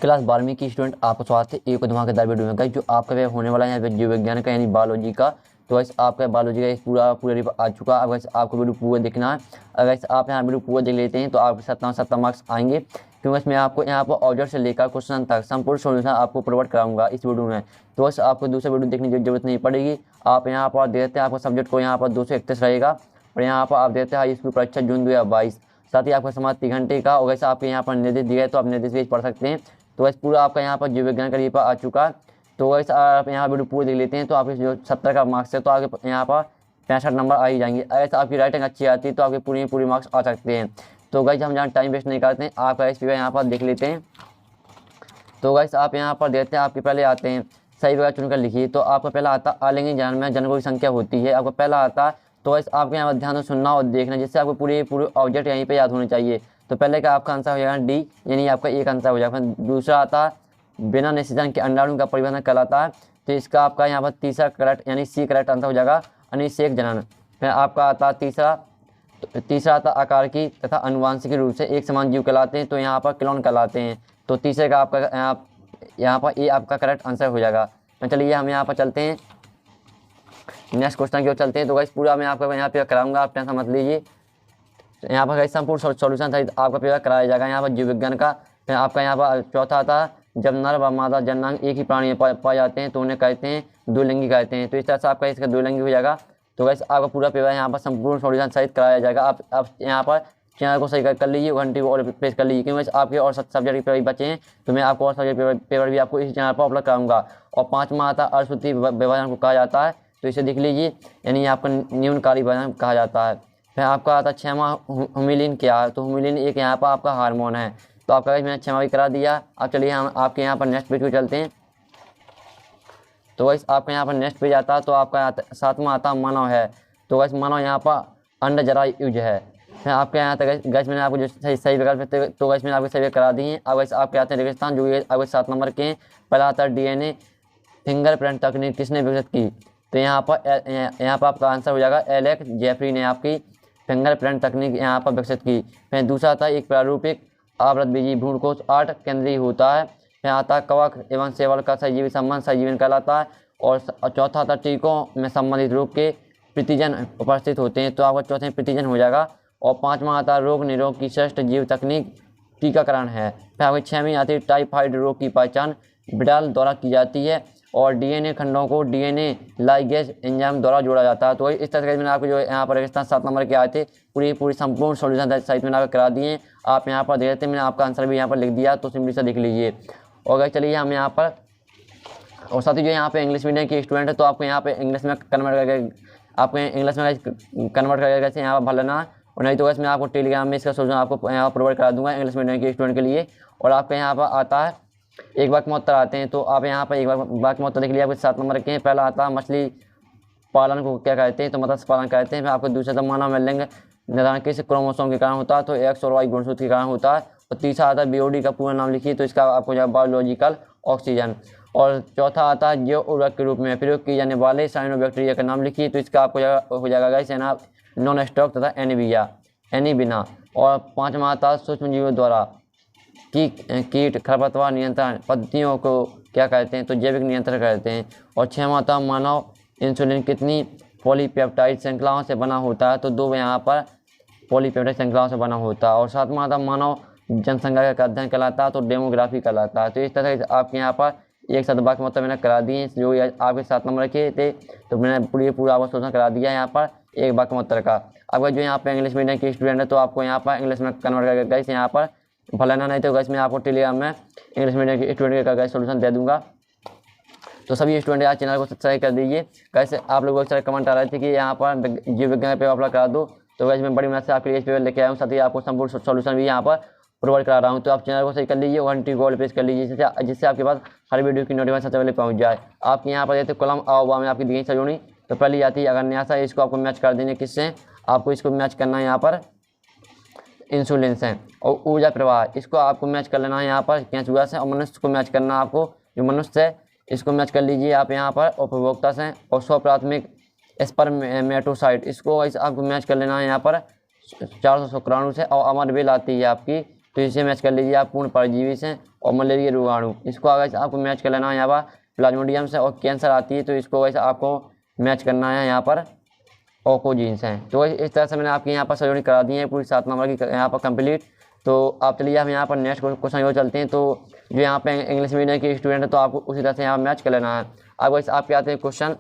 Class 12वीं की student आपको स्वागत है एक धमाकेदार वीडियो में गाइस। जो आपका वे होने वाला है यहाँ पे जीव विज्ञान का यानी बायोलॉजी का। तो वैसे आपका बायोलॉजी का एक पूरा रिप आ चुका है। अब वैसे आपको वीडियो पूरा देखना है। अगर वैसे आप यहाँ वीडियो पूरा देख लेते हैं तो आपके 70 मार्क्स आएंगे, क्योंकि इसमें आपको यहाँ पर ऑब्जेक्ट से लेकर क्वेश्चन तक संपूर्ण सोल्यूशन आपको प्रोवाइड कराऊंगा इस वीडियो में। तो वैसे आपको दूसरा वीडियो देखने की जरूरत नहीं पड़ेगी। आप यहाँ पर देते हैं आपको सब्जेक्ट को यहाँ पर 231 रहेगा और यहाँ पर आप देते हैं हाई स्कूल परीक्षा जून 2022। साथ ही आपका समाज 3 घंटे का। और वैसे आपके यहाँ पर निर्देश दिए गए तो आप निर्देश भी पढ़ सकते हैं। तो वैसे पूरा आपका यहाँ पर जीव विज्ञान का पेपर आ चुका है। तो वैसे आप यहाँ वीडियो पूरा देख लेते हैं तो आपके जो 70 का मार्क्स है तो आपके यहाँ पर 65 नंबर आ ही जाएंगे। ऐसे आपकी राइटिंग अच्छी आती है तो आपके पूरी मार्क्स आ सकते हैं। तो गाइस हम यहाँ टाइम वेस्ट नहीं करते हैं, आप इस पेपर यहाँ पर देख लेते हैं। तो गाइस आप यहाँ पर देते हैं, आपके पहले आते हैं सही जगह चुनकर लिखिए। तो आपका पहला आता है आलिंगी जनन में जनकों की संख्या होती है, आपका पहला आता है। तो वैसे आपके यहाँ पर ध्यान से सुनना और देखना जिससे आपको पूरे ऑब्जेक्ट यहीं पे याद होने चाहिए। तो पहले का आपका आंसर हो जाएगा डी, यानी आपका एक आंसर हो जाएगा। दूसरा आता है बिना निषेचन के अंडाणु का परिवर्तन कहलाता है। तो इसका आपका यहाँ पर तीसरा करेक्ट यानी सी करेक्ट आंसर हो जाएगा अनिषेक जनन। फिर आपका आता है तीसरा आता आकार की तथा अनुवांशिक रूप से एक समान जीव कहलाते हैं, तो यहाँ पर क्लोन कहलाते हैं। तो तीसरे का आपका यहाँ पर ए आपका करेक्ट आंसर हो जाएगा। तो चलिए हम यहाँ पर चलते हैं नेक्स्ट क्वेश्चन की ओर चलते हैं। तो गाइस पूरा मैं आपका यहाँ पे कराऊंगा, आप टेंशन मत लीजिए। यहाँ पर गाइस संपूर्ण सॉल्यूशन सहित आपका पेपर कराया जाएगा यहाँ पर जीव विज्ञान का। फिर आपका यहाँ पर चौथा आता है जब नर व मादा जननांग एक ही प्राणी में पाए जाते हैं तो उन्हें कहते हैं द्विलिंगी कहते हैं। तो इस तरह से आपका इसका द्विलिंगी हो जाएगा। तो गाइस आपका पूरा पेपर यहाँ पर संपूर्ण सॉल्यूशन सहित कराया जाएगा। आप यहाँ पर चैनल को सही कर लीजिए, घंटी को और प्रेस कर लीजिए, क्योंकि आपके और सब्जेक्ट पेपर बचे हैं तो मैं आपको और सब्जेक्ट पेपर भी आपको इस चैनल पर अपलोड कराऊंगा। और पाँचवा आता है अश्रुति विभाजन को कहा जाता है, तो इसे देख लीजिए, यानी आपका न्यूनकारी विभाजन कहा जाता है। फिर आपका आता है छठवां हुमिलिन क्या है। तो हुमिलिन एक यहाँ पर आपका हार्मोन है। तो आपका मैंने छठवां भी करा दिया। अब चलिए हम आपके यहाँ पर नेक्स्ट पेज को चलते हैं। तो वैसे आपका यहाँ पर नेक्स्ट पेज आता है तो आपका सातवां आता मानव है। तो वैसे मानव यहाँ पर अंड जरा यूज है। फिर आपके यहाँ तक गैस मैंने आपको जो सही विकल्प तो गैस मैंने आपको सही करा दी हैं। अब वैसे आपके आते हैं रेगिस्तान, जो ये आपके 7 नंबर के हैं। पहला आता है DNA फिंगरप्रिंट तकनीक किसने विकसित की। तो यहाँ पर आपका आंसर हो जाएगा एलेक्स जेफरी ने आपकी फिंगरप्रिंट तकनीक यहाँ पर विकसित की। फिर दूसरा आता है एक प्रारूपिक आवृतबीजी भ्रूणकोश 8 केंद्रीय होता है। फिर आता है कवक एवं सेवल का सहजीवी संबंध सहजीवन कहलाता है। और चौथा आता है टीकों में संबंधित रोग के प्रतिजन उपस्थित होते हैं, तो आपका चौथे प्रतिजन हो जाएगा। और पाँचवा आता है रोग निरोग की श्रेष्ठ जीव तकनीक टीकाकरण है। फिर आपकी छवीं आती है टाइफाइड रोग की पहचान बिडाल द्वारा की जाती है। और DNA खंडों को DNA लाइगेज एंजाइम द्वारा जोड़ा जाता है। तो इस तरह से मैंने आपको जो यहाँ पर रेगिस्तान 7 नंबर के आए थे पूरी संपूर्ण सॉल्यूशन साइट में आपको करा दिए। आप यहाँ पर देख लेते हैं, मैंने आपका आंसर भी यहाँ पर लिख दिया, तो सिंपली से लिख लीजिए। और अगर चलिए हम यहाँ पर और साथ ही जो यहाँ पे इंग्लिश मीडियम की स्टूडेंट है तो आपको यहाँ पे इंग्लिश में कन्वर्ट करके आपको इंग्लिश में कन्वर्ट करके यहाँ पर भर लेना। और नहीं तो वैसे मैं आपको टेलीग्राम में इसका सोचना आपको यहाँ प्रोवाइड करा दूंगा इंग्लिश मीडियम के स्टूडेंट के लिए। और आपके यहाँ पर आता है एक वाक्य में उत्तर आते हैं। तो आप यहाँ पर एक वाक्य में उत्तर देख लिया, आपके 7 नंबर के हैं। पहला आता है मछली पालन को क्या कहते हैं, तो मत्स्य पालन कहते हैं। फिर आपको दूसरा था मानव में लिंग निर्धारण किस क्रोमोसोम के कारण होता है, तो X और Y गुणसूत्र के कारण होता है। और तीसरा आता है BOD का पूरा नाम लिखिए, तो इसका आपको जाएगा बायोलॉजिकल ऑक्सीजन। और चौथा आता है जैव उर्वरक के रूप में प्रयोग किए जाने वाले साइनोबैक्टीरिया का नाम लिखिए, तो इसका आपको हो जाएगा गाइस नॉन स्टॉक तथा एनीबिना। और पाँचवा आता है सूक्ष्म जीवों द्वारा कीट खरपतवार नियंत्रण पद्धतियों को क्या कहते हैं, तो जैविक नियंत्रण कहते हैं। और छठवां आता मानव इंसुलिन कितनी पॉलीपेप्टाइड श्रृंखलाओं से बना होता है, तो 2 यहाँ पर पॉलीपेप्टाइड श्रृंखलाओं से बना होता है। और सातवां आता मानव जनसंख्या का अध्ययन कहलाता है, तो डेमोग्राफी कहलाता है। तो इस तरह से आपके यहाँ पर एक साथ वाक्य मतलब मैंने करा दिए जो आपके 7 नंबर के थे, तो मैंने पूरा आपको शोषण करा दिया यहाँ पर एक वाक्य उत्तर का। अगर जो यहाँ पर इंग्लिश मीडियम के स्टूडेंट है तो आपको यहाँ पर इंग्लिश में कन्वर्ट करके गाइस यहाँ पर भलाना, नहीं तो गाइस मैं आपको टेलीग्राम में इंग्लिश मीडियम के स्टूडेंट का गाइस सोल्यूशन दे दूंगा। तो सभी स्टूडेंट आज चैनल को सब्सक्राइब कर दीजिए। कैसे आप लोगों को कमेंट आ रहे थे कि यहाँ पर जीव विज्ञान पेपर अपलोड करा दो, तो वैसे मैं बड़ी मेहनत से आपके लिए इस पेपर लेके आया हूँ। साथ ही आपको संपूर्ण सॉल्यूशन भी यहाँ पर प्रोवाइड करा रहा हूँ। तो आप चैनल को सही कर लीजिए, घंटी को प्रेस कर लीजिए जिससे आपके पास हर वीडियो की नोटिफिकेशन सबसे पहले पहुँच जाए। आपके यहाँ पर जैसे कॉलम आओ में आपकी दी गई सजोनी, तो पहले आती है अगर न्यासा है, इसको आपको मैच कर देंगे किससे, आपको इसको मैच करना है यहाँ पर इंसुलिन से। और ऊर्जा प्रवाह इसको आपको मैच कर लेना है यहाँ पर केंचुआ से। और मनुष्य को मैच करना है आपको, जो मनुष्य है इसको मैच कर लीजिए आप यहाँ पर उपभोक्ता से। और स्वप्राथमिक स्पर्मेटोसाइट इसको आपको मैच कर लेना है यहाँ पर 400 शुक्राणु से। और अमर बेल आती है आपकी तो इसे मैच कर लीजिए आप पूर्ण परजीवी से और मलेरिया रोगाणु, इसको अगर आपको मैच कर लेना है यहाँ पर प्लाज्मोडियम से। और कैंसर आती है तो इसको वैसे आपको मैच करना है यहाँ पर ऑकोजीन्स हैं। तो इस तरह से मैंने आपकी यहाँ पर सजोनी करा दी है पूरी 7 नंबर की यहाँ पर कंप्लीट। तो आप चलिए हम यहाँ पर नेक्स्ट क्वेश्चन की ओर चलते हैं। तो जो यहाँ पे इंग्लिश मीडियम के स्टूडेंट है तो आपको उसी तरह से यहाँ मैच कर लेना है। अब वैसे आपके आते हैं क्वेश्चन,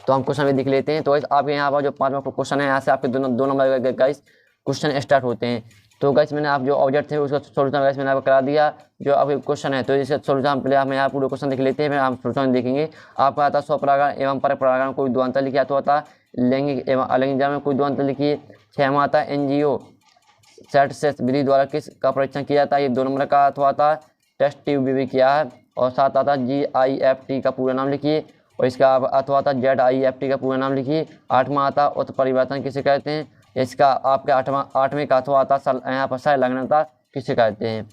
तो हम क्वेश्चन भी देख लेते हैं। तो वैसे आपके यहाँ पर जो 5 नंबर क्वेश्चन है यहाँ से आपके दो नंबर गाइस क्वेश्चन स्टार्ट होते हैं। तो गाइस मैंने आप जो ऑब्जेक्ट थे उसका सोल्यूशन गाइस मैंने आपको करा दिया। जो आपके क्वेश्चन है तो इसका सोल्यूशन पहले हम यहाँ पूरे क्वेश्चन देख लेते हैं, फिर हम सोल्यूशन देखेंगे। आपका आता स्वपरागण एवं परपरागण कोई द्वंद्व लिखिए, तो आता लैंगिक एवं अलैंगिक में कोई द्वंद्व लिखिए। 6 में आता एनजीओ सेट से विधि द्वारा किस का परीक्षण किया जाता है, ये 2 नंबर का। अथवा आता टेस्ट ट्यूब भी किया है। और 7 आता GIFT का पूरा नाम लिखिए, और इसका अथवा आता ZIFT का पूरा नाम लिखिए। 8 में आता उत्परिवर्तन किसे कहते हैं, इसका आपके 8वें का अथवा आता यहाँ पर संलग्नता किसे कहते हैं।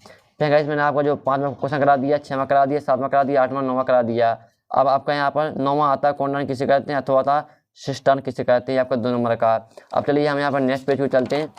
फिर गाइस मैंने आपका जो 5वां क्वेश्चन करा दिया, 6वां करा दिया, 7वां करा दिया, 8वां 9वां करा दिया। अब आपका यहाँ पर 9वां आता कॉन्डन किसे कहते हैं, अथवा आता सिस्टन किसे कहते हैं, आपका 2 नंबर का। अब चलिए हम यहाँ पर नेक्स्ट पेज पे चलते हैं।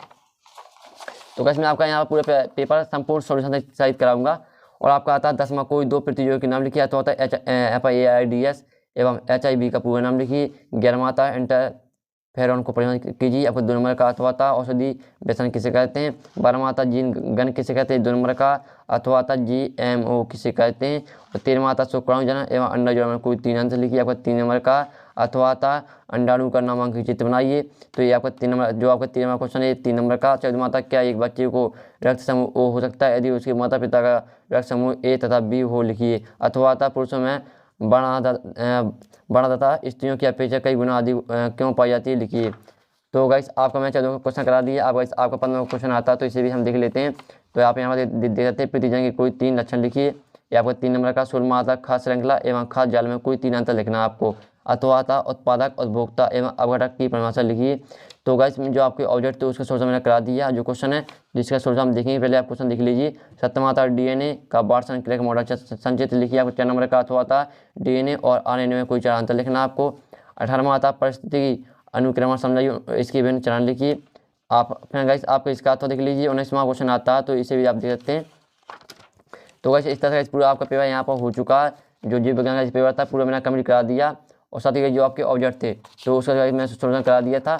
तो गाइस मैं आपका यहाँ पूरे पेपर संपूर्ण सॉल्यूशन सहित कराऊंगा। और आपका आता है 10वां कोई 2 प्रतियोगियों के नाम लिखिए, तो होता है FIAIDS एवं HIV का पूरा नाम लिखिए। 11वां आता है इंटरफेरॉन को परिभाषित कीजिए, आपको 2 नंबर का। अथवा आता औषधि व्यसन किसे कहते हैं। 12वां आता जीन गण किसे कहते हैं, 2 नंबर का। अथवा आता GMO किसे कहते हैं। और 13वां आता शुक्राणु जनन एवं अंडा जोड़न में कोई 3 आंसर लिखिए, आपका 3 नंबर का। अथवा आता अंडाणु का नामांकित चित्र बनाइए, तो ये आपका 3 नंबर जो आपका 3 नंबर क्वेश्चन है 3 नंबर का। 14वां आता क्या एक बच्चे को रक्त समूह O हो सकता है यदि उसके माता पिता का रक्त समूह A तथा B हो, लिखिए। अथवा आता पुरुषों में बड़ा तथा स्त्रियों की अपेक्षा कई गुना अधिक क्यों पाई जाती है, लिखिए। तो गाइस आपका मैं 14 क्वेश्चन करा दिया। अब गाइस आपका 15वां क्वेश्चन आता है, तो इसे भी हम देख लेते हैं। तो आप यहाँ पर देख सकते हैं प्रतिजन के कोई 3 लक्षण लिखिए, ये आपका 3 नंबर का। 16वां आता खाद्य श्रृंखला एवं खाद्य जाल में कोई 3 अंतर लिखना है आपको। अथवा आता उत्पादक उपभोक्ता एवं अपघटक की परिभाषा लिखिए। तो गाइस जो आपके ऑब्जेक्ट थे उसका सोल्यूशन मैंने करा दिया। जो क्वेश्चन है जिसका सोल्यूशन हम देखेंगे, पहले आप क्वेश्चन देख लीजिए। 7वां आता DNA का बार संक्रियक मॉडल संचित लिखिए, आपको 4 नंबर का। अथवा आता DNA और RNA में कोई 4 अंतर लिखना आपको। 18वां आता परिस्थिति अनुक्रमण समझाइए, इसकी विभिन्न चरण लिखिए आप। फिर गाइस आपको इसका अथवा देख लीजिए। 19वां क्वेश्चन आता है, तो इसे भी आप देख सकते हैं। तो गाइस इस तरह से पूरा आपका पेपर यहाँ पर हो चुका है। जो जीव विज्ञान का पेपर था पूरा मैंने कंप्लीट करा दिया। और साथ ही जो आपके ऑब्जेक्ट थे तो उसका मैंने सोल्यूशन करा दिया था।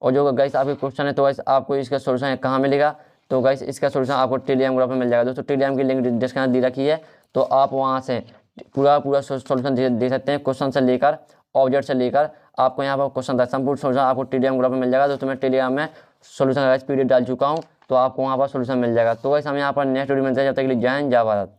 और जो गाइस आपके क्वेश्चन है तो गाइस आपको इसका सोल्यूशन कहाँ मिलेगा, तो गाइस इसका सोल्यूशन आपको टेलीग्राम ग्रुप में मिल जाएगा दोस्तों। टेलीग्राम की लिंक डिस्क्रिप्शन दी रखी है, तो आप वहाँ से पूरा सोल्यूशन दे सकते हैं। क्वेश्चन से लेकर ऑब्जेक्ट से लेकर आपको यहाँ पर क्वेश्चन था संपूर्ण सोल्यूशन आपको टेलीग्राम ग्रुप में मिल जाएगा दोस्तों। मैं टेलीग्राम में सोल्यूशन का PDF डाल चुका हूँ, तो आपको वहाँ पर सोल्यूशन मिल जाएगा। तो गाइस हम यहाँ पर नेक्स्ट वीडियो में मिलते हैं, जब तक के लिए जय हिंद जय भारत।